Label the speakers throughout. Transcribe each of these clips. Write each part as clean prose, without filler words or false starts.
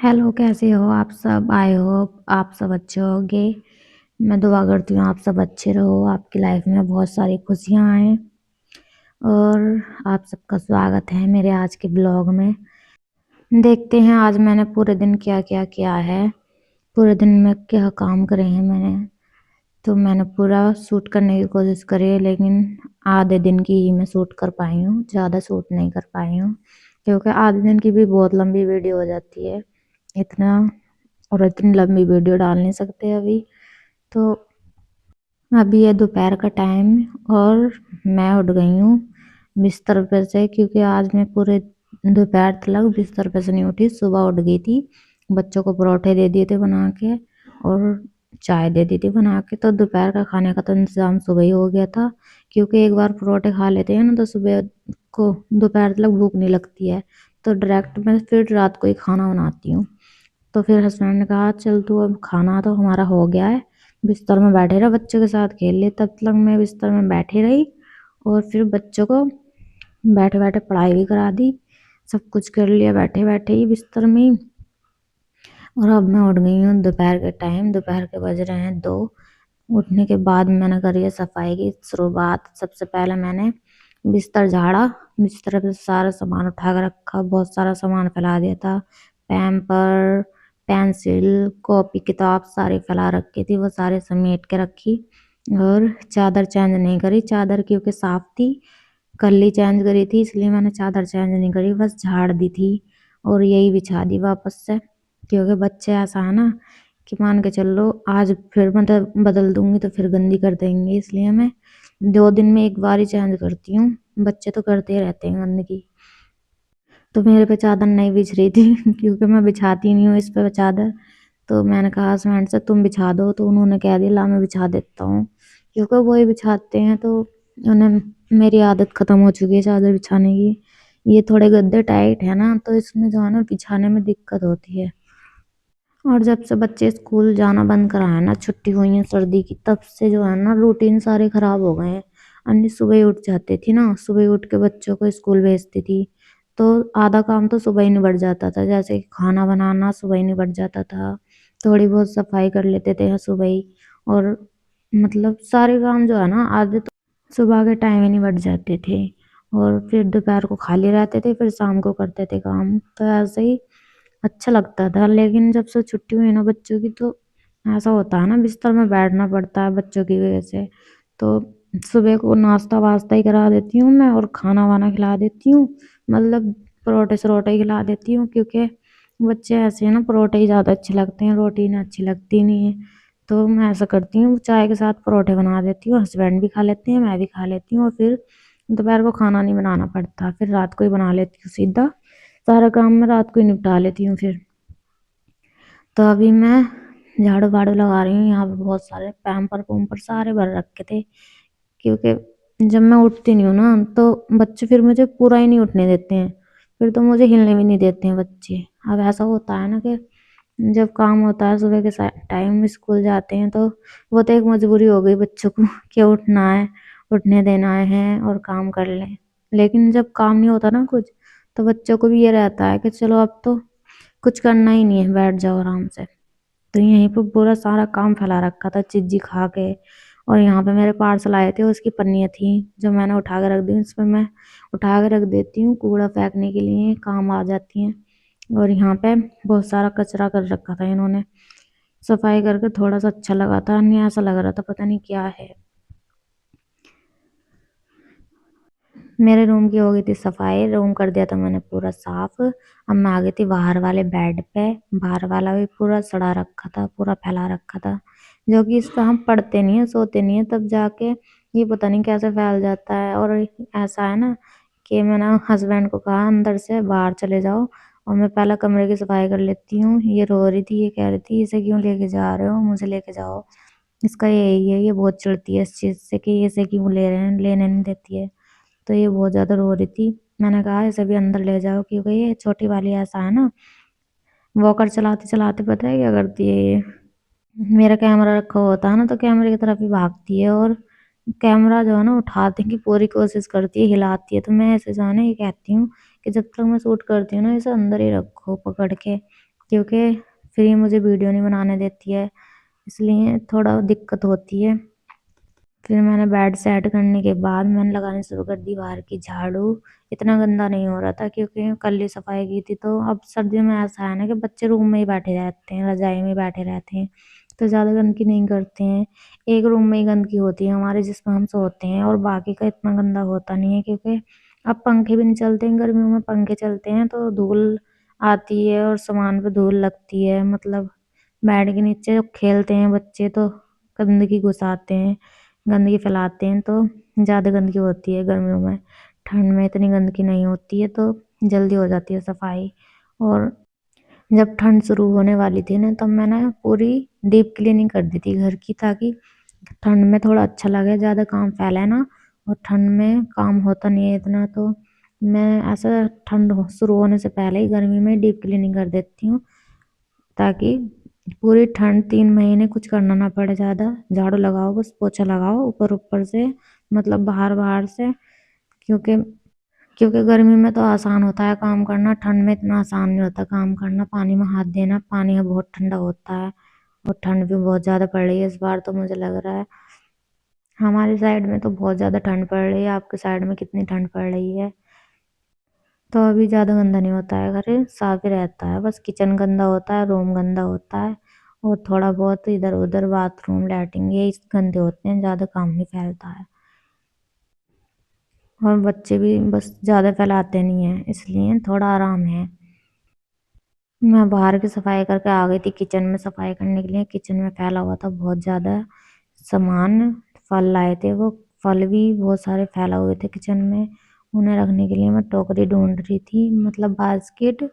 Speaker 1: Hello, कैसे हो आप सब? आई होप आप सब अच्छे होंगे। मैं दुआ करती हूँ आप सब अच्छे रहो, आपकी लाइफ में बहुत सारी खुशियाँ आए। और आप सबका स्वागत है मेरे आज के ब्लॉग में। देखते हैं आज मैंने पूरे दिन क्या क्या किया है, पूरे दिन में क्या काम करे हैं मैंने। तो मैंने पूरा शूट करने की कोशिश करी है, लेकिन आधे दिन की ही मैं शूट कर पाई हूँ, ज़्यादा शूट नहीं कर पाई हूँ, क्योंकि आधे दिन की भी बहुत लंबी वीडियो हो जाती है। इतना और इतनी लंबी वीडियो डाल नहीं सकते अभी। तो अभी है दोपहर का टाइम और मैं उठ गई हूँ बिस्तर पे से, क्योंकि आज मैं पूरे दोपहर तक बिस्तर पे से नहीं उठी। सुबह उठ गई थी, बच्चों को परोठे दे दिए थे बना के और चाय दे दी थी बना के। तो दोपहर का खाने का तो इंतजाम सुबह ही हो गया था, क्योंकि एक बार परोठे खा लेते हैं ना तो सुबह को दोपहर तक भूख नहीं लगती है। तो डायरेक्ट मैं फिर रात को ही खाना बनाती हूँ। तो फिर हस्बैंड ने कहा चल तू, अब खाना तो हमारा हो गया है, बिस्तर में बैठे रह, बच्चों के साथ खेल ले। तब तक मैं बिस्तर में बैठी रही और फिर बच्चों को बैठे बैठे पढ़ाई भी करा दी, सब कुछ कर लिया बैठे बैठे ही बिस्तर में ही। और अब मैं उठ गई हूँ दोपहर के टाइम, दोपहर के बज रहे हैं 2। उठने के बाद मैंने करी है सफाई की शुरुआत। सबसे पहले मैंने बिस्तर झाड़ा, बिस्तर पे सारा सामान उठा कर रखा, बहुत सारा सामान फैला दिया था। पैम्पर, पेंसिल, कॉपी, किताब सारी फैला रखी थी, वो सारे समेट के रखी। और चादर चेंज नहीं करी, चादर क्योंकि साफ थी, कल ही चेंज करी थी, इसलिए मैंने चादर चेंज नहीं करी, बस झाड़ दी थी और यही बिछा दी वापस से। क्योंकि बच्चे ऐसा है ना कि मान के चल लो आज फिर मतलब बदल दूंगी तो फिर गंदी कर देंगे, इसलिए मैं 2 दिन में एक बार ही चेंज करती हूँ। बच्चे तो करते ही रहते हैं गंदगी। तो मेरे पे चादर नहीं बिछ रही थी क्योंकि मैं बिछाती नहीं हूँ इस पे चादर। तो मैंने कहा हस्बैंड से तुम बिछा दो, तो उन्होंने कह दिया ला मैं बिछा देता हूँ, क्योंकि वो ही बिछाते हैं। तो उन्हें मेरी आदत खत्म हो चुकी है चादर बिछाने की। ये थोड़े गद्दे टाइट है ना, तो इसमें जो है ना बिछाने में दिक्कत होती है। और जब से बच्चे स्कूल जाना बंद करा है ना, छुट्टी हुई है सर्दी की, तब से जो है ना रूटीन सारे खराब हो गए हैं। अन्य सुबह ही उठ जाती थी ना, सुबह ही उठ के बच्चों को स्कूल भेजती थी, तो आधा काम तो सुबह ही निबट जाता था, जैसे कि खाना बनाना सुबह ही निबट जाता था, थोड़ी बहुत सफाई कर लेते थे सुबह ही। और मतलब सारे काम जो है ना आधे तो सुबह के टाइम ही निबट जाते थे, और फिर दोपहर को खाली रहते थे, फिर शाम को करते थे काम। तो ऐसे ही अच्छा लगता था। लेकिन जब से छुट्टी हुई ना बच्चों की, तो ऐसा होता है ना बिस्तर में बैठना पड़ता है बच्चों की वजह से। तो सुबह को नाश्ता वास्ता ही करा देती हूँ मैं और खाना वाना खिला देती हूँ, मतलब परोठे सरोटे ही खिला देती हूँ, क्योंकि बच्चे ऐसे हैं ना, परोठे ही ज़्यादा अच्छे लगते हैं, रोटी ना अच्छी लगती नहीं है। तो मैं ऐसा करती हूँ, चाय के साथ परोठे बना देती हूँ, हस्बैंड भी खा लेते हैं, मैं भी खा लेती हूँ, और फिर दोपहर को खाना नहीं बनाना पड़ता, फिर रात को ही बना लेती हूँ सीधा। सारा काम मैं रात को ही निपटा लेती हूँ फिर। तो अभी मैं झाड़ू वाड़ू लगा रही हूँ, यहाँ पे बहुत सारे पैम्पर पूम्पर सारे भर रखे थे, क्योंकि जब मैं उठती नहीं हूँ ना तो बच्चे फिर मुझे पूरा ही नहीं उठने देते हैं, फिर तो मुझे हिलने भी नहीं देते हैं बच्चे। अब ऐसा होता है ना कि जब काम होता है सुबह के टाइम स्कूल जाते हैं, तो वो तो एक मजबूरी हो गई बच्चों को कि उठना है, उठने देना है और काम कर लें। लेकिन जब काम नहीं होता ना कुछ, तो बच्चों को भी ये रहता है कि चलो अब तो कुछ करना ही नहीं है, बैठ जाओ आराम से। तो यहीं पे पूरा सारा काम फैला रखा था चिज्जी खा के। और यहाँ पे मेरे पार्सल आए थे, उसकी पन्नियाँ थी जो मैंने उठा के रख दी, इसमें मैं उठा के रख देती हूँ, कूड़ा फेंकने के लिए काम आ जाती हैं। और यहाँ पे बहुत सारा कचरा कर रखा था इन्होंने, सफाई करके थोड़ा सा अच्छा लगा था, नहीं ऐसा लग रहा था पता नहीं क्या है। मेरे रूम की हो गई थी सफाई, रूम कर दिया था मैंने पूरा साफ। अब मैं आ गई थी बाहर वाले बेड पे, बाहर वाला भी पूरा सड़ा रखा था, पूरा फैला रखा था, जो कि इस पे हम पढ़ते नहीं है, सोते नहीं है, तब जाके ये पता नहीं कैसे फैल जाता है। और ऐसा है ना कि मैंने हस्बैंड को कहा अंदर से बाहर चले जाओ, और मैं पहले कमरे की सफाई कर लेती हूँ। ये रो रही थी, ये कह रही थी इसे क्यों लेके जा रहे हो, मुझे लेके जाओ, इसका यही है, ये बहुत चिढ़ती है इस चीज़ से कि इसे क्यों ले रहे हैं, लेने नहीं देती है। तो ये बहुत ज़्यादा रो रही थी। मैंने कहा इसे भी अंदर ले जाओ, क्योंकि ये छोटी वाली ऐसा है ना, वॉकर चलाते चलाते पता है क्या करती है ये, मेरा कैमरा रखा होता है ना तो कैमरे की तरफ ही भागती है, और कैमरा जो है ना उठाने की पूरी कोशिश करती है, हिलाती है। तो मैं ऐसे जो है ना ये कहती हूँ कि जब तक मैं शूट करती हूँ ना इसे अंदर ही रखो पकड़ के, क्योंकि फिर ये मुझे वीडियो नहीं बनाने देती है, इसलिए थोड़ा दिक्कत होती है। फिर मैंने बेड सेट करने के बाद मैंने लगानी शुरू कर दी बाहर की झाड़ू। इतना गंदा नहीं हो रहा था क्योंकि कल ही सफाई की थी। तो अब सर्दियों में ऐसा है ना कि बच्चे रूम में ही बैठे रहते हैं, रजाई में ही बैठे रहते हैं, तो ज़्यादा गंदगी नहीं करते हैं। एक रूम में ही गंदगी होती है हमारे, जिसमें हम सोते हैं, और बाकी का इतना गंदा होता नहीं है क्योंकि अब पंखे भी नहीं चलते हैं। गर्मियों में पंखे चलते हैं तो धूल आती है और सामान पे धूल लगती है। मतलब बेड के नीचे जब खेलते हैं बच्चे तो गंदगी घुसाते हैं, गंदगी फैलाते हैं, तो ज़्यादा गंदगी होती है गर्मियों में। ठंड में इतनी गंदगी नहीं होती है, तो जल्दी हो जाती है सफाई। और जब ठंड शुरू होने वाली थी ना, तब मैंने पूरी डीप क्लीनिंग कर दी थी घर की, ताकि ठंड में थोड़ा अच्छा लगे, ज़्यादा काम फैले ना। और ठंड में काम होता नहीं है इतना, तो मैं ऐसा शुरू होने से पहले ही गर्मी में डीप क्लीनिंग कर देती हूँ, ताकि पूरी ठंड 3 महीने कुछ करना ना पड़े। ज़्यादा झाड़ू लगाओ, बस पोछा लगाओ ऊपर ऊपर से, मतलब बाहर बाहर से। क्योंकि क्योंकि गर्मी में तो आसान होता है काम करना, ठंड में इतना आसान नहीं होता काम करना। पानी में हाथ देना, पानी है बहुत ठंडा होता है, और ठंड भी बहुत ज़्यादा पड़ रही है इस बार, तो मुझे लग रहा है हमारी साइड में तो बहुत ज़्यादा ठंड पड़ रही है। आपके साइड में कितनी ठंड पड़ रही है? तो अभी ज़्यादा गंदा नहीं होता है, घर साफ ही रहता है। बस किचन गंदा होता है, रूम गंदा होता है, और थोड़ा बहुत इधर उधर बाथरूम लैट्रिन यही गंदे होते हैं, ज़्यादा काम नहीं फैलता है। और बच्चे भी बस ज़्यादा फैलाते नहीं हैं, इसलिए थोड़ा आराम है। मैं बाहर की सफाई करके आ गई थी किचन में सफाई करने के लिए। किचन में फैला हुआ था बहुत ज़्यादा सामान, फल लाए थे वो, फल भी बहुत सारे फैला हुए थे किचन में। उन्हें रखने के लिए मैं टोकरी ढूंढ रही थी, मतलब बास्केट।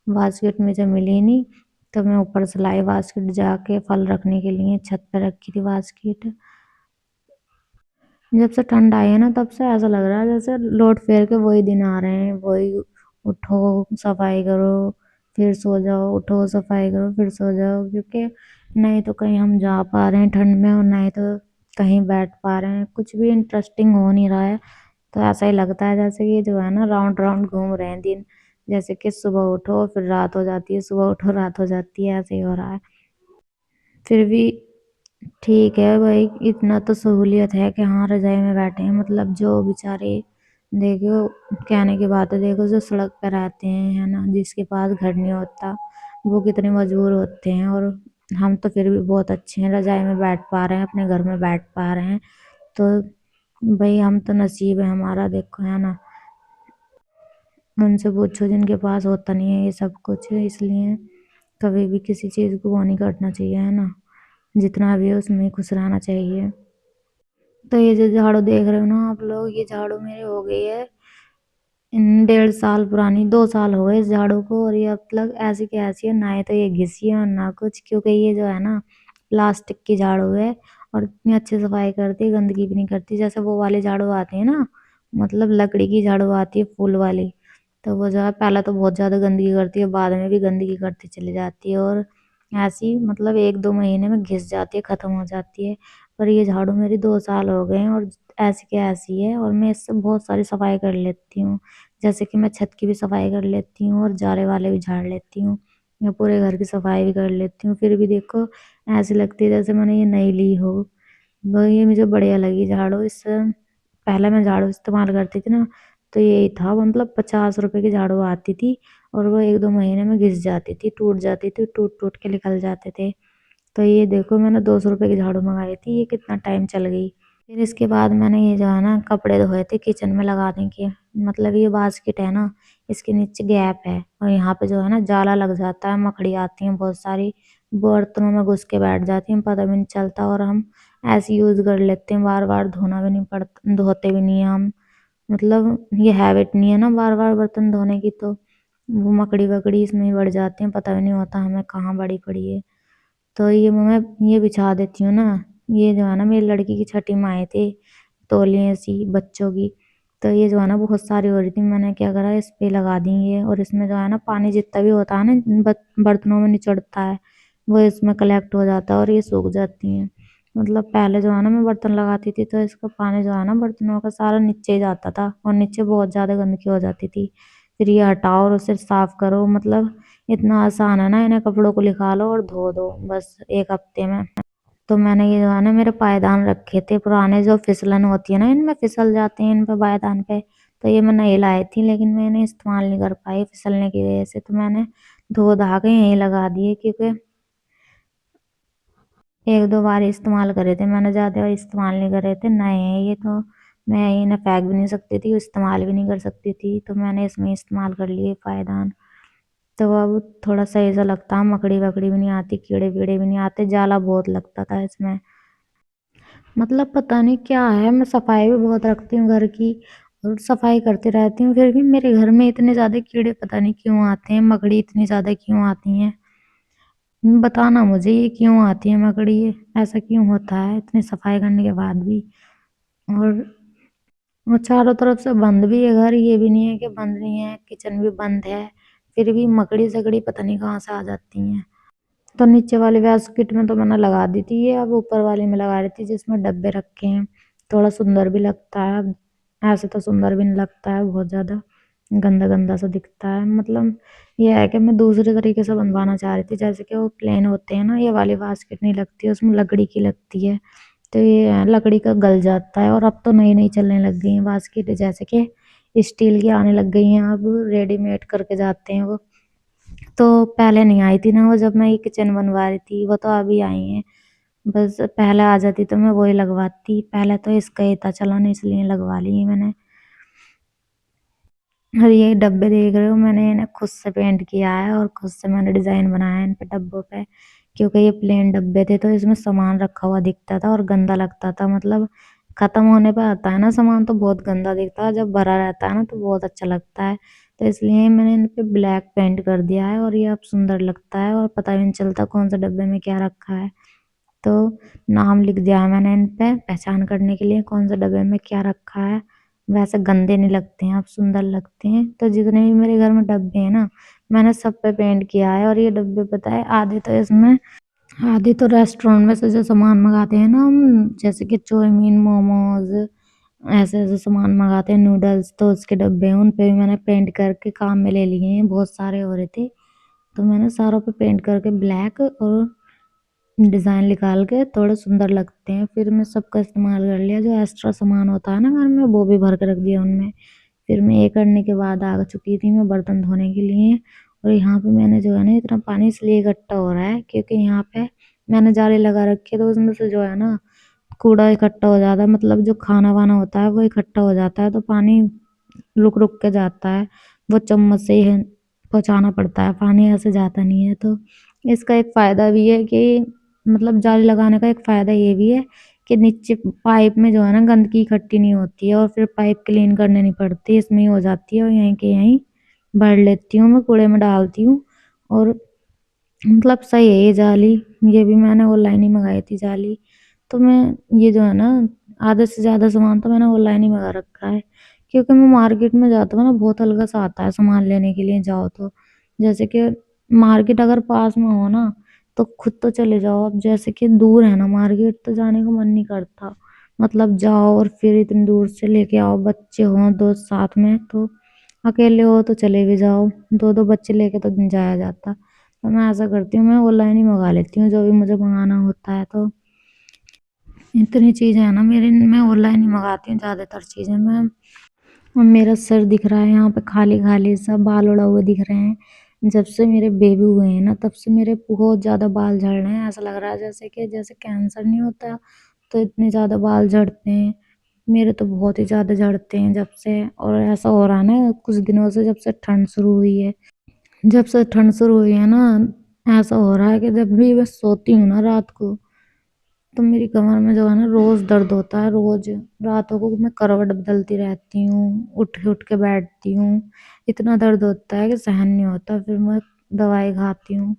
Speaker 1: बास्केट मुझे मिली नहीं, तो मैं ऊपर से लाई बास्केट, जाके फल रखने के लिए छत पर रखी थी बास्केट। जब से ठंड आई है ना, तब से ऐसा लग रहा है जैसे लौट फेर के वही दिन आ रहे हैं, वही उठो सफाई करो फिर सो जाओ, उठो सफाई करो फिर सो जाओ। क्योंकि नहीं तो कहीं हम जा पा रहे हैं ठंड में, और नहीं तो कहीं बैठ पा रहे हैं, कुछ भी इंटरेस्टिंग हो नहीं रहा है। तो ऐसा ही लगता है जैसे कि जो है ना, राउंड राउंड घूम रहे हैं दिन। जैसे कि सुबह उठो फिर रात हो जाती है, सुबह उठो रात हो जाती है, ऐसे ही हो रहा है। फिर भी ठीक है भाई, इतना तो सहूलियत है कि हाँ रजाई में बैठे हैं। मतलब जो बेचारे, देखो कहने की बात है, देखो जो सड़क पर रहते हैं, है ना, जिसके पास घर नहीं होता, वो कितने मजबूर होते हैं। और हम तो फिर भी बहुत अच्छे हैं, रजाई में बैठ पा रहे हैं, अपने घर में बैठ पा रहे हैं। तो भाई हम तो नसीब है हमारा, देखो है ना। उनसे पूछो जिनके पास होता नहीं है ये सब कुछ। इसलिए कभी भी किसी चीज़ को वो नहीं करना चाहिए, है ना। जितना भी है उसमें ही खुश रहना चाहिए। तो ये जो झाड़ू देख रहे हो ना आप लोग, ये झाड़ू मेरी हो गई है 1.5 साल पुरानी, 2 साल हो गए इस झाड़ू को। और ये अब तक ऐसी की ऐसी है, ना ही तो ये घिसी है और ना कुछ। क्योंकि ये जो है ना, प्लास्टिक की झाड़ू है, और इतनी अच्छी सफाई करती है, गंदगी भी नहीं करती। जैसे वो वाली झाड़ू आती है ना, मतलब लकड़ी की झाड़ू आती है फूल वाली, तो वो जो है पहले तो बहुत ज़्यादा गंदगी करती है, बाद में भी गंदगी करती चली जाती है, और ऐसी मतलब 1-2 महीने में घिस जाती है, ख़त्म हो जाती है। पर ये झाड़ू मेरी 2 साल हो गए हैं, और ऐसी की ऐसी है, और मैं इससे बहुत सारी सफाई कर लेती हूँ। जैसे कि मैं छत की भी सफाई कर लेती हूँ, और जाले वाले भी झाड़ लेती हूँ, मैं पूरे घर की सफाई भी कर लेती हूँ। फिर भी देखो ऐसी लगती है जैसे मैंने ये नई ली हो। वो ये मुझे बढ़िया लगी झाड़ू। इससे पहले मैं झाड़ू इस्तेमाल करती थी ना, तो यही था, मतलब 50 रुपए की झाड़ू आती थी, और वो 1-2 महीने में घिस जाती थी, टूट जाती थी, टूट टूट के निकल जाते थे। तो ये देखो मैंने 200 रुपए की झाड़ू मंगाई थी, ये कितना टाइम चल गई। फिर इसके बाद मैंने ये जो है ना कपड़े धोए थे किचन में लगाने के। मतलब ये बास्केट है ना, इसके नीचे गैप है, और यहाँ पे जो है ना जाला लग जाता है, मकड़ी आती है बहुत सारी, बर्तनों में घुस के बैठ जाती हैं, पता भी नहीं चलता। और हम ऐसे यूज कर लेते हैं, बार बार धोना भी नहीं पड़ता, धोते भी नहीं है हम। मतलब ये हैबिट नहीं है ना बार बार बर्तन धोने की, तो वो मकड़ी वकड़ी इसमें ही बढ़ जाती हैं, पता भी नहीं होता हमें कहाँ बड़ी पड़ी है। तो ये मैं ये बिछा देती हूँ ना। ये जो है ना मेरी लड़की की छठी में आए थे तौलिए सी बच्चों की, तो ये जो है ना बहुत सारी हो रही थी, मैंने क्या करा इस पे लगा दी ये। और इसमें जो है ना पानी जितना भी होता है ना बर्तनों में निचड़ता है, वो इसमें कलेक्ट हो जाता है, और ये सूख जाती हैं। मतलब पहले जो है ना मैं बर्तन लगाती थी, तो इसका पानी जो है ना बर्तनों का सारा नीचे ही जाता था, और नीचे बहुत ज़्यादा गंदगी हो जाती थी। फिर ये हटाओ और उसे साफ करो, मतलब इतना आसान है ना, इन्हें कपड़ों को लिखा लो और धो दो बस 1 हफ्ते में। तो मैंने ये जो है ना मेरे पायदान रखे थे पुराने, जो फिसलन होती है ना इनमें फिसल जाते हैं इन पे पायदान पे। तो ये मैं नए लाई थी लेकिन मैंने इस्तेमाल नहीं कर पाई फिसलने की वजह से, तो मैंने धो धा के यहीं लगा दिए, क्योंकि 1-2 बार इस्तेमाल करे थे मैंने, ज्यादा इस्तेमाल नहीं करे थे, नए हैं ये तो। मैं इन्हें फेंक भी नहीं सकती थी, इस्तेमाल भी नहीं कर सकती थी, तो मैंने इसमें इस्तेमाल कर लिए पायदान। तो अब थोड़ा सही सा लगता है, मकड़ी वकड़ी भी नहीं आती, कीड़े वीड़े भी नहीं आते, जाला बहुत लगता था इसमें। मतलब पता नहीं क्या है, मैं सफाई भी बहुत रखती हूँ घर की और सफाई करती रहती हूँ, फिर भी मेरे घर में इतने ज्यादा कीड़े पता नहीं क्यों आते हैं, मकड़ी इतनी ज्यादा क्यों आती हैं। बताना मुझे ये क्यों आती है मकड़ी, ये ऐसा क्यों होता है इतनी सफाई करने के बाद भी। और वो चारों तरफ से बंद भी है घर, ये भी नहीं है कि बंद नहीं है, किचन भी बंद है, फिर भी मकड़ी सकड़ी पता नहीं कहाँ से आ जाती हैं। तो नीचे वाली बास्केट में तो मैंने लगा दी थी ये, अब ऊपर वाली में लगा रही थी जिसमें डब्बे रखे हैं। थोड़ा सुंदर भी लगता है, ऐसे तो सुंदर भी नहीं लगता है, बहुत ज्यादा गंदा गंदा सा दिखता है। मतलब ये है कि मैं दूसरे तरीके से बनवाना चाह रही थी, जैसे कि वो प्लेन होते हैं ना, ये वाली बास्केट नहीं लगती है, उसमें लकड़ी की लगती है। तो ये लकड़ी का गल जाता है, और अब तो नई नई चलने लग गई है बास्केट, जैसे कि स्टील की आने लग गई हैं, अब रेडीमेड करके जाते हैं वो। तो पहले नहीं आई थी ना वो, जब मैं ये किचन बनवा रही थी, वो तो अभी आई हैं। बस पहले आ जाती तो मैं वही लगवाती, पहले तो इसका ही था चलन, इसलिए लगवा ली मैंने। और ये डब्बे देख रहे हो, मैंने इन्हें खुद से पेंट किया है और खुद से मैंने डिजाइन बनाया है इन पे डब्बों पे, क्योंकि ये प्लेन डब्बे थे तो इसमें सामान रखा हुआ दिखता था और गंदा लगता था। मतलब खत्म होने पे आता है ना सामान तो बहुत गंदा दिखता है, जब भरा रहता है ना तो बहुत अच्छा लगता है। तो इसलिए मैंने इन पे ब्लैक पेंट कर दिया है, और ये अब सुंदर लगता है और पता भी नहीं चलता कौन सा डब्बे में क्या रखा है। तो नाम लिख दिया है मैंने इन पे, पहचान करने के लिए कौन सा डब्बे में क्या रखा है। वैसे गंदे नहीं लगते हैं, अब सुंदर लगते हैं। तो जितने भी मेरे घर में डब्बे हैं ना, मैंने सब पे पेंट किया है। और ये डब्बे पता है, आधे तो रेस्टोरेंट में से जो सामान मंगाते हैं ना हम, जैसे कि चाउमीन मोमोज ऐसे ऐसे सामान मंगाते हैं, नूडल्स, तो उसके डब्बे हैं, उन पे भी मैंने पेंट करके काम में ले लिए हैं, बहुत सारे हो रहे थे। तो मैंने सारों पे पेंट करके ब्लैक और डिज़ाइन निकाल के थोड़े सुंदर लगते हैं, फिर मैं सबका इस्तेमाल कर लिया, जो एक्स्ट्रा सामान होता है ना घर में वो भी भर के रख दिया उनमें। फिर मैं ये करने के बाद आ चुकी थी मैं बर्तन धोने के लिए। और यहाँ पे मैंने जो है ना इतना पानी इसलिए इकट्ठा हो रहा है क्योंकि यहाँ पे मैंने जाली लगा रखी है, तो उसमें से जो है ना कूड़ा इकट्ठा हो जाता है, मतलब जो खाना वाना होता है वो इकट्ठा हो जाता है, तो पानी रुक रुक के जाता है, वो चम्मच से ही पहुंचाना पड़ता है, पानी ऐसे जाता नहीं है। तो इसका एक फायदा भी है कि मतलब जाली लगाने का एक फायदा ये भी है कि नीचे पाइप में जो है ना गंदगी इकट्ठी नहीं होती है, और फिर पाइप क्लीन करने नहीं पड़ती, इसमें ही हो जाती है, और यहीं के यहीं भर लेती हूँ मैं, कूड़े में डालती हूँ। और मतलब सही है ये जाली, ये भी मैंने ऑनलाइन ही मंगाई थी जाली। तो मैं ये जो है ना आधे से ज्यादा सामान तो मैंने ऑनलाइन ही मंगा रखा है, क्योंकि मैं मार्केट में जाता हूँ ना, बहुत हल्का सा आता है सामान लेने के लिए जाओ तो। जैसे कि मार्केट अगर पास में हो ना तो खुद तो चले जाओ, अब जैसे कि दूर है ना मार्केट तो जाने का मन नहीं करता। मतलब जाओ और फिर इतनी दूर से लेके आओ, बच्चे हों दो साथ में तो, अकेले हो तो चले भी जाओ, दो दो बच्चे लेके तो नहीं जाया जाता। तो मैं ऐसा करती हूँ, मैं ऑनलाइन ही मंगा लेती हूँ जो भी मुझे मंगाना होता है। तो इतनी चीज़ें हैं ना मेरे, मैं ऑनलाइन ही मंगाती हूँ ज़्यादातर चीज़ें मैं। और मेरा सर दिख रहा है यहाँ पे खाली खाली सा, बाल उड़ा हुए दिख रहे हैं। जब से मेरे बेबी हुए हैं ना तब से मेरे बहुत ज़्यादा बाल झड़ रहे हैं, ऐसा लग रहा है जैसे कि जैसे कैंसर नहीं होता तो इतने ज़्यादा बाल झड़ते हैं। मेरे तो बहुत ही ज़्यादा झड़ते हैं जब से, और ऐसा हो रहा है ना कुछ दिनों से, जब से ठंड शुरू हुई है। जब से ठंड शुरू हुई है ना, ऐसा हो रहा है कि जब भी मैं सोती हूँ ना रात को, तो मेरी कमर में जो है ना रोज दर्द होता है, रोज रातों को मैं करवट बदलती रहती हूँ, उठ के बैठती हूँ, इतना दर्द होता है कि सहन नहीं होता, फिर मैं दवाई खाती हूँ।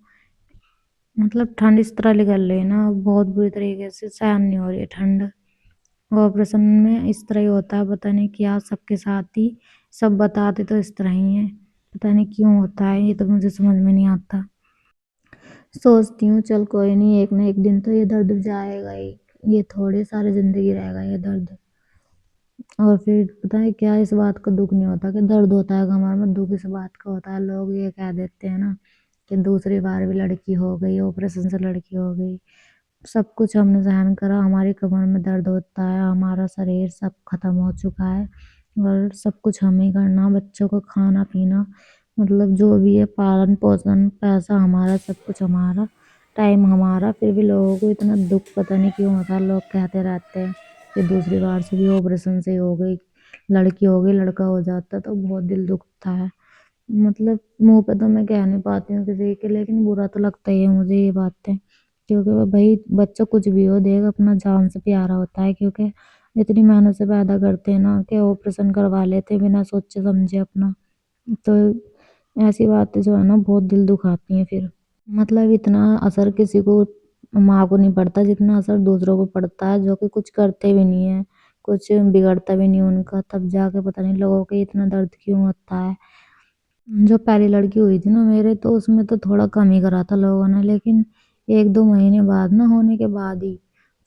Speaker 1: मतलब ठंड इस तरह निकल रही है ना, बहुत बुरी तरीके से सहन नहीं हो रही है ठंड। ऑपरेशन में इस तरह ही होता है, पता नहीं क्या सबके साथ ही, सब बताते तो इस तरह ही है, पता नहीं क्यों होता है, ये तो मुझे समझ में नहीं आता। सोचती हूँ चल कोई नहीं, एक ना एक दिन तो ये दर्द जाएगा ही, ये थोड़ी सारी जिंदगी रहेगा ये दर्द। और फिर पता है क्या, इस बात का दुख नहीं होता कि दर्द होता है कमर में, दुख इस बात का होता है लोग ये कह देते हैं ना कि दूसरी बार भी लड़की हो गई, ऑपरेशन से लड़की हो गई। सब कुछ हमने सहन करा, हमारी कमर में दर्द होता है, हमारा शरीर सब खत्म हो चुका है और सब कुछ हमें ही करना, बच्चों को खाना पीना, मतलब जो भी है पालन पोषण, पैसा हमारा, सब कुछ हमारा, टाइम हमारा। फिर भी लोगों को इतना दुख पता नहीं क्यों होता है। लोग कहते रहते हैं कि दूसरी बार से भी ऑपरेशन से ही हो गई, लड़की हो गई, लड़का हो जाता तो बहुत दिल दुखता है। मतलब मुंह पे तो मैं कह नहीं पाती हूँ किसी के, लेकिन बुरा तो लगता ही है मुझे ये बातें, क्योंकि वो भाई बच्चा कुछ भी हो, देख अपना जान से प्यारा होता है, क्योंकि इतनी मेहनत से पैदा करते हैं ना कि ऑपरेशन करवा लेते हैं बिना सोचे समझे अपना। तो ऐसी बातें जो है ना बहुत दिल दुखाती हैं फिर। मतलब इतना असर किसी को, माँ को नहीं पड़ता जितना असर दूसरों को पड़ता है, जो कि कुछ करते भी नहीं है, कुछ बिगड़ता भी नहीं उनका, तब जाके पता नहीं लोगों को इतना दर्द क्यों होता है। जो पहली लड़की हुई थी ना मेरे, तो उसमें तो थोड़ा कम ही करा था लोगों ने, लेकिन 1-2 महीने बाद ना होने के बाद ही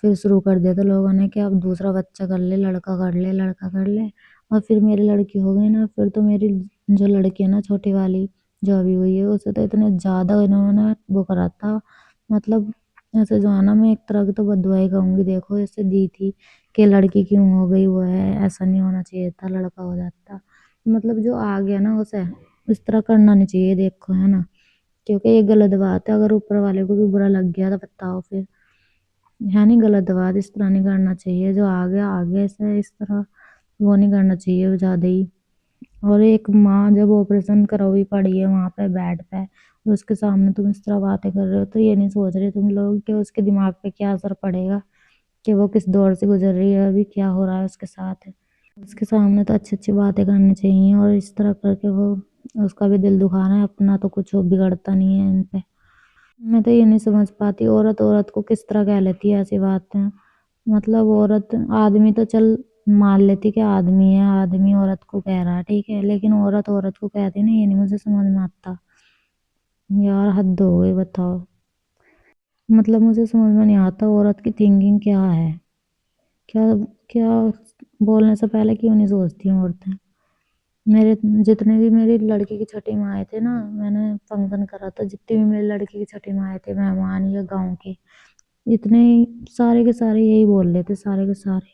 Speaker 1: फिर शुरू कर दिया था लोगों ने कि अब दूसरा बच्चा कर ले, लड़का कर ले, लड़का कर ले। और फिर मेरी लड़की हो गई ना, फिर तो मेरी जो लड़की है ना छोटी वाली जो अभी हुई है, उसे तो इतने ज़्यादा इन्होंने वो करा था। मतलब ऐसे जो है ना, मैं एक तरह की तो बददुआई कहूँगी, देखो ऐसे दी थी कि लड़की क्यों हो गई, वो है ऐसा नहीं होना चाहिए था, लड़का हो जाता। मतलब जो आ गया ना उसे इस तरह करना नहीं चाहिए, देखो है ना, क्योंकि ये गलत बात है। अगर ऊपर वाले को भी बुरा लग गया तो बताओ फिर, है नहीं, गलत बात, इस तरह नहीं करना चाहिए। जो आ गया ऐसे इस तरह वो नहीं करना चाहिए ज्यादा ही। और एक माँ जब ऑपरेशन करवाई पड़ी है वहां पे बेड पे, और उसके सामने तुम इस तरह बातें कर रहे हो, तो ये नहीं सोच रहे तुम लोग कि उसके दिमाग पे क्या असर पड़ेगा, कि वो किस दौर से गुजर रही है, अभी क्या हो रहा है उसके साथ। उसके सामने तो अच्छी अच्छी बातें करनी चाहिए, और इस तरह करके वो उसका भी दिल दुखाना है, अपना तो कुछ वो बिगड़ता नहीं है इन पे। मैं तो ये नहीं समझ पाती, औरत औरत को किस तरह कह लेती है ऐसी बातें। मतलब औरत, आदमी तो चल मान लेती कि आदमी है, आदमी औरत को कह रहा है ठीक है, लेकिन औरत औरत को कहती ना, ये नहीं मुझे समझ में आता। यार हद हो गई, बताओ। मतलब मुझे समझ में नहीं आता औरत की थिंकिंग क्या है, क्या क्या बोलने से पहले क्यों नहीं सोचती हैं औरतें। मेरे जितने भी मेरी लड़की की छठी माँ आए थे ना, मैंने फंक्शन करा था, जितने भी मेरी लड़की की छठी माँ आए थे मेहमान या गांव के, इतने सारे के सारे यही बोल रहे थे, सारे के सारे।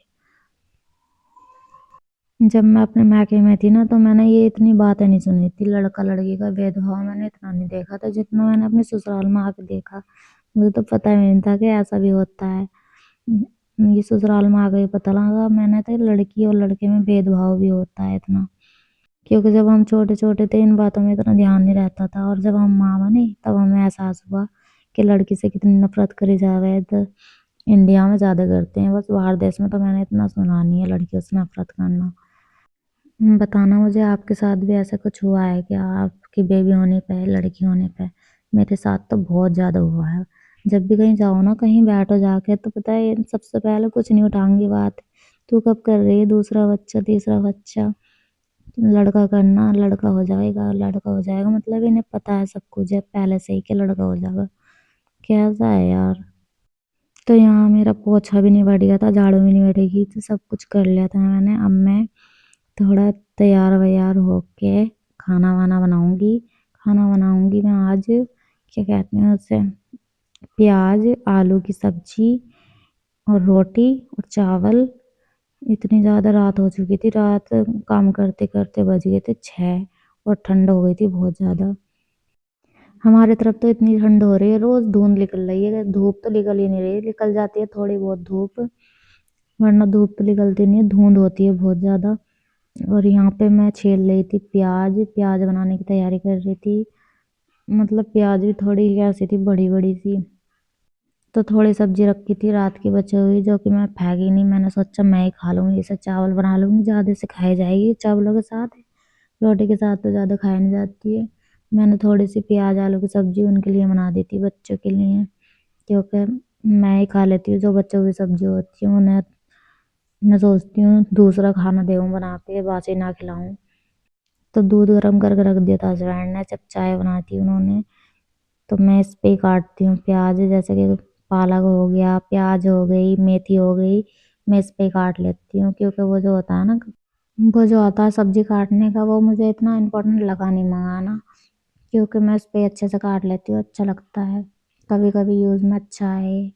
Speaker 1: जब मैं अपने मायके में थी ना, तो मैंने ये इतनी बातें नहीं सुनी थी, लड़का लड़की का भेदभाव मैंने इतना नहीं देखा था जितना मैंने अपने ससुराल में आके देखा। मुझे तो पता ही नहीं था कि ऐसा भी होता है। ये ससुराल में आ गए पता लगा, मैंने तो लड़की और लड़के में भेदभाव भी होता है इतना। क्योंकि जब हम छोटे छोटे थे इन बातों में इतना ध्यान नहीं रहता था, और जब हम माँ बने तब हमें एहसास हुआ कि लड़की से कितनी नफरत करी जावे। तो इंडिया में ज्यादा करते हैं, बस बाहर देश में तो मैंने इतना सुना नहीं है लड़कियों से नफरत करना। बताना मुझे, आपके साथ भी ऐसा कुछ हुआ है क्या, आपकी बेबी होने पे, लड़की होने पे? मेरे साथ तो बहुत ज्यादा हुआ है। जब भी कहीं जाओ ना, कहीं बैठो जाके, तो पता है सबसे पहले कुछ नहीं उठाऊंगी बात, तू कब कर रही है दूसरा बच्चा, तीसरा बच्चा, लड़का करना, लड़का हो जाएगा, लड़का हो जाएगा। मतलब इन्हें पता है सब कुछ है पहले से ही कि लड़का हो जाएगा। कैसा है यार। तो यहाँ मेरा पोछा भी नहीं बैठ गया था, झाड़ू भी नहीं बैठेगी, तो सब कुछ कर लिया था मैंने। अब मैं थोड़ा तैयार वैयार होके खाना वाना बनाऊंगी। खाना बनाऊंगी मैं आज, क्या कहते हैं उसे, प्याज आलू की सब्जी और रोटी और चावल। इतनी ज़्यादा रात हो चुकी थी, रात काम करते करते बज गए थे 6, और ठंड हो गई थी बहुत ज़्यादा। हमारे तरफ तो इतनी ठंड हो रही है, रोज धुंध निकल रही है, धूप तो निकल ही नहीं रही, निकल जाती है थोड़ी बहुत धूप, वरना धूप तो निकलती नहीं है, धुंध होती है बहुत ज़्यादा। और यहाँ पे मैं छील रही थी प्याज, प्याज बनाने की तैयारी कर रही थी। मतलब प्याज भी थोड़ी कैसी थी, बड़ी बड़ी सी। तो थोड़ी सब्जी रखी थी रात की बची हुई, जो कि मैं फेंकी नहीं, मैंने सोचा मैं ही खा लूंगी, इसे चावल बना लूंगी, ज़्यादा से खाई जाएगी चावलों के साथ, रोटी के साथ तो ज़्यादा खाई नहीं जाती है। मैंने थोड़ी सी प्याज आलू की सब्जी उनके लिए बना दी थी, बच्चों के लिए, क्योंकि मैं ही खा लेती हूँ जो बच्चों की सब्जी होती है, उन्हें मैं सोचती हूँ दूसरा खाना दूँ बना के, बासी ना खिलाऊं। तो दूध गर्म करके रख दिया था हस्बैंड ने, जब चाय बनाती उन्होंने, तो मैं इस पे ही काटती हूँ प्याज, जैसे कि पालक हो गया, प्याज हो गई, मेथी हो गई, मैं इस पे ही काट लेती हूँ, क्योंकि वो जो होता है ना, वो जो होता है सब्जी काटने का, वो मुझे इतना इम्पोर्टेंट लगा नहीं मंगाना। क्योंकि मैं उस पे अच्छे से काट लेती हूँ, अच्छा लगता है। कभी कभी यूज में अच्छा है।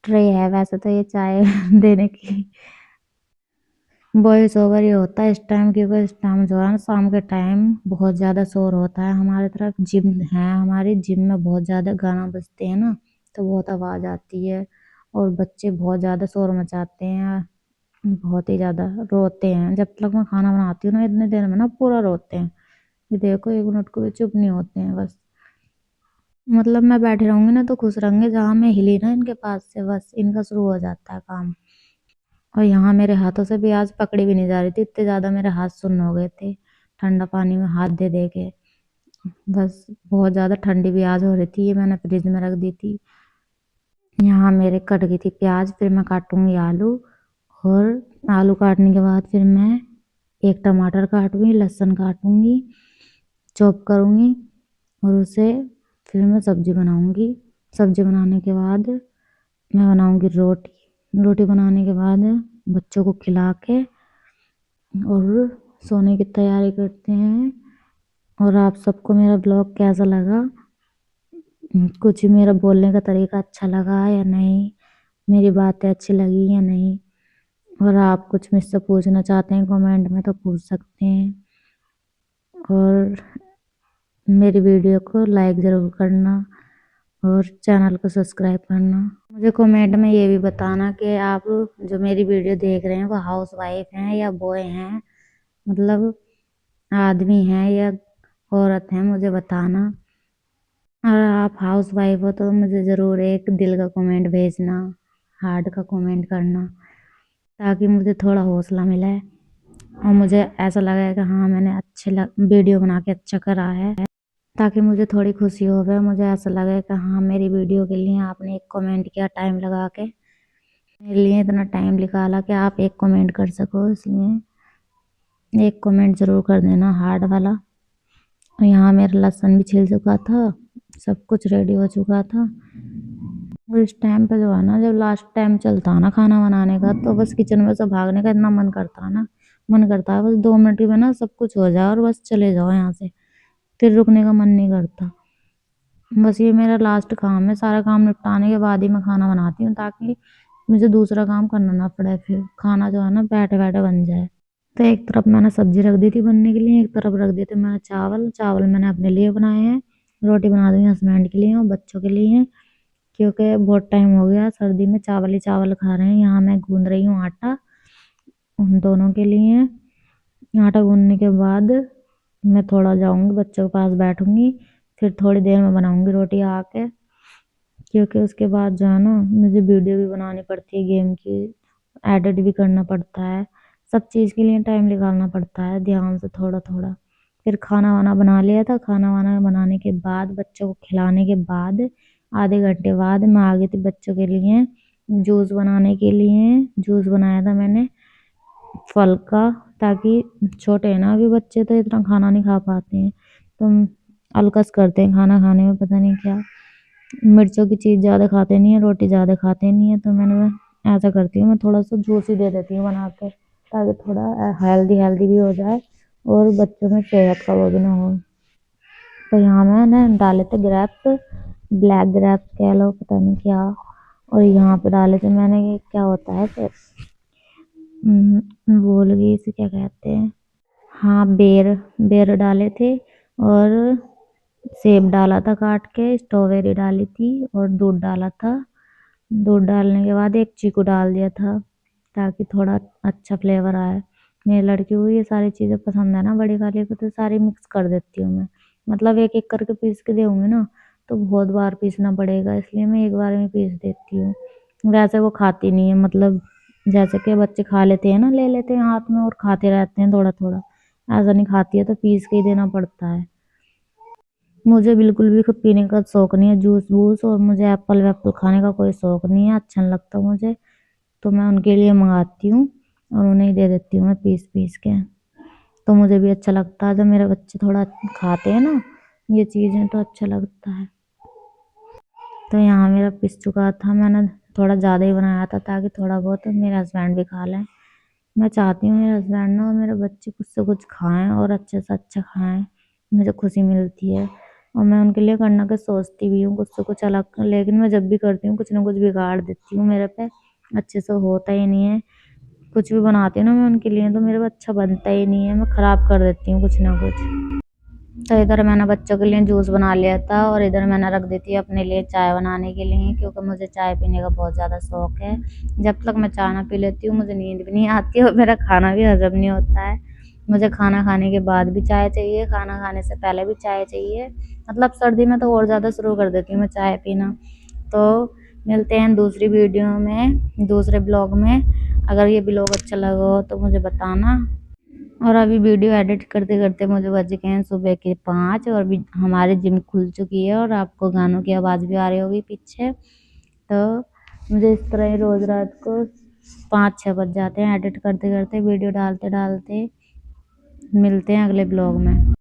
Speaker 1: ट्रे है वैसे तो ये चाय देने की। वॉइस ओवर ही होता है इस टाइम, क्योंकि इस टाइम जो है ना शाम के टाइम बहुत ज़्यादा शोर होता है। हमारी तरफ जिम है, हमारी जिम में बहुत ज़्यादा गाना बजते हैं ना, तो बहुत आवाज़ आती है। और बच्चे बहुत ज़्यादा शोर मचाते हैं, बहुत ही ज़्यादा रोते हैं। जब तक मैं खाना बनाती हूँ ना इतने देर में ना पूरा रोते हैं कि देखो 1 मिनट को भी चुप नहीं होते हैं बस। मतलब मैं बैठी रहूंगी ना तो खुश रहेंगे, जहाँ मैं हिली ना इनके पास से बस इनका शुरू हो जाता है काम। और यहाँ मेरे हाथों से भी आज पकड़ी भी नहीं जा रही थी, इतने ज्यादा मेरे हाथ सुन्न हो गए थे ठंडा पानी में हाथ दे दे के। बस बहुत ज्यादा ठंडी भी आज हो रही थी, ये मैंने फ्रिज में रख दी थी। यहाँ मेरे कट गई थी प्याज, फिर मैं काटूंगी आलू। और आलू काटने के बाद फिर मैं एक टमाटर काटूंगी, लहसुन काटूंगी, चॉप करूंगी। और उसे फिर मैं सब्जी बनाऊंगी। सब्जी बनाने के बाद मैं बनाऊंगी रोटी। रोटी बनाने के बाद बच्चों को खिला के और सोने की तैयारी करते हैं। और आप सबको मेरा ब्लॉग कैसा लगा? कुछ मेरा बोलने का तरीका अच्छा लगा या नहीं? मेरी बातें अच्छी लगी या नहीं? और आप कुछ मुझसे पूछना चाहते हैं कमेंट में तो पूछ सकते हैं। और मेरी वीडियो को लाइक ज़रूर करना और चैनल को सब्सक्राइब करना। मुझे कमेंट में ये भी बताना कि आप जो मेरी वीडियो देख रहे हैं वो हाउस वाइफ हैं या बॉय हैं, मतलब आदमी हैं या औरत हैं, मुझे बताना। और आप हाउस वाइफ हो तो मुझे ज़रूर एक दिल का कमेंट भेजना, हार्ट का कमेंट करना, ताकि मुझे थोड़ा हौसला मिले और मुझे ऐसा लगे कि हाँ मैंने वीडियो बना के अच्छा करा है। ताकि मुझे थोड़ी खुशी हो गए, मुझे ऐसा लगे कि हाँ मेरी वीडियो के लिए आपने एक कमेंट किया टाइम लगा के, मेरे लिए इतना टाइम निकाला कि आप एक कमेंट कर सको, इसलिए एक कमेंट ज़रूर कर देना हार्ट वाला। और यहाँ मेरा लहसुन भी छिल चुका था, सब कुछ रेडी हो चुका था। और इस टाइम पे जो है ना, जब लास्ट टाइम चलता है ना खाना बनाने का, तो बस किचन में से भागने का इतना मन करता है ना, मन करता है बस 2 मिनट में ना सब कुछ हो जाए और बस चले जाओ यहाँ से, फिर रुकने का मन नहीं करता। बस ये मेरा लास्ट काम है, सारा काम निपटाने के बाद ही मैं खाना बनाती हूँ, ताकि मुझे दूसरा काम करना ना पड़े, फिर खाना जो है ना बैठे बैठे बन जाए। तो एक तरफ मैंने सब्जी रख दी थी बनने के लिए, एक तरफ रख दिए थे मैंने चावल। चावल मैंने अपने लिए बनाए हैं, रोटी बना दी हस्बैंड के लिए और बच्चों के लिए, क्योंकि बहुत टाइम हो गया सर्दी में चावल ही चावल खा रहे हैं। यहाँ मैं गूंद रही हूँ आटा उन दोनों के लिए। आटा गूंदने के बाद मैं थोड़ा जाऊंगी बच्चों के पास बैठूंगी, फिर थोड़ी देर में बनाऊंगी रोटी आके, क्योंकि उसके बाद जो है ना मुझे वीडियो भी बनानी पड़ती है गेम की, एडिट भी करना पड़ता है, सब चीज़ के लिए टाइम निकालना पड़ता है ध्यान से थोड़ा थोड़ा। फिर खाना वाना बना लिया था, खाना वाना बनाने के बाद बच्चों को खिलाने के बाद आधे घंटे बाद मैं आ गई थी बच्चों के लिए जूस बनाने के लिए। जूस बनाया था मैंने फल का, ताकि छोटे हैं ना अभी बच्चे, तो इतना खाना नहीं खा पाते हैं, तो अलकस करते हैं खाना खाने में, पता नहीं क्या मिर्चों की चीज़ ज़्यादा खाते नहीं है, रोटी ज़्यादा खाते नहीं है। तो मैं ऐसा करती हूँ, मैं थोड़ा सा जूस ही दे देती हूँ बना कर, ताकि थोड़ा हेल्दी हेल्दी भी हो जाए और बच्चों में सेहत का वो भी ना हो। तो यहाँ मैंने डाले थे ग्रेप्स, ब्लैक ग्रेप्स कह लो पता नहीं क्या। और यहाँ पे डाले थे मैंने, ये क्या होता है फिर, भूल गई इसे क्या कहते हैं। हाँ बेर, बेर डाले थे। और सेब डाला था काट के, स्ट्रॉबेरी डाली थी और दूध डाला था। दूध डालने के बाद एक चीकू डाल दिया था, ताकि थोड़ा अच्छा फ्लेवर आए। मेरी लड़की को ये सारी चीज़ें पसंद है ना बड़ी वाली को, तो सारी मिक्स कर देती हूँ मैं। मतलब एक एक करके पीस के दूँगी ना तो बहुत बार पीसना पड़ेगा, इसलिए मैं एक बार में पीस देती हूँ। वैसे वो खाती नहीं है, मतलब जैसे कि बच्चे खा लेते हैं ना, ले लेते हैं हाथ में और खाते रहते हैं थोड़ा थोड़ा, ऐसा नहीं खाती है, तो पीस के ही देना पड़ता है। मुझे बिल्कुल भी कुछ पीने का शौक नहीं है, जूस वूस, और मुझे एप्पल वैप्पल खाने का कोई शौक नहीं है, अच्छा नहीं लगता मुझे। तो मैं उनके लिए मंगाती हूँ और उन्हें ही दे देती हूँ मैं पीस पीस के। तो मुझे भी अच्छा लगता है जब मेरे बच्चे थोड़ा खाते हैं ना ये चीज़ें, तो अच्छा लगता है। तो यहाँ मेरा पिस चुका था, मैंने थोड़ा ज़्यादा ही बनाया था, ताकि थोड़ा बहुत मेरे हस्बैंड भी खा लें। मैं चाहती हूँ मेरे हस्बैंड ना और मेरे बच्चे कुछ से कुछ खाएं और अच्छे से अच्छा खाएं, मुझे खुशी मिलती है। और मैं उनके लिए करना के सोचती भी हूँ कुछ से कुछ अलग, लेकिन मैं जब भी करती हूँ कुछ ना कुछ बिगाड़ देती हूँ, मेरे पे अच्छे से होता ही नहीं है। कुछ भी बनाती हूँ ना मैं उनके लिए तो मेरे पे अच्छा बनता ही नहीं है, मैं खराब कर देती हूँ कुछ ना कुछ। तो इधर मैंने बच्चों के लिए जूस बना लिया था और इधर मैंने रख दी थी अपने लिए चाय बनाने के लिए, क्योंकि मुझे चाय पीने का बहुत ज़्यादा शौक है। जब तक मैं चाय ना पी लेती हूँ मुझे नींद भी नहीं आती और मेरा खाना भी हजम नहीं होता है। मुझे खाना खाने के बाद भी चाय चाहिए, खाना खाने से पहले भी चाय चाहिए। मतलब सर्दी में तो और ज़्यादा शुरू कर देती हूँ मैं चाय पीना। तो मिलते हैं दूसरी वीडियो में, दूसरे ब्लॉग में। अगर ये ब्लॉग अच्छा लगा हो तो मुझे बताना। और अभी वीडियो एडिट करते करते मुझे बज गए हैं सुबह के 5 और भी हमारी जिम खुल चुकी है और आपको गानों की आवाज़ भी आ रही होगी पीछे। तो मुझे इस तरह ही रोज़ रात को 5-6 बज जाते हैं एडिट करते करते, वीडियो डालते डालते। मिलते हैं अगले ब्लॉग में।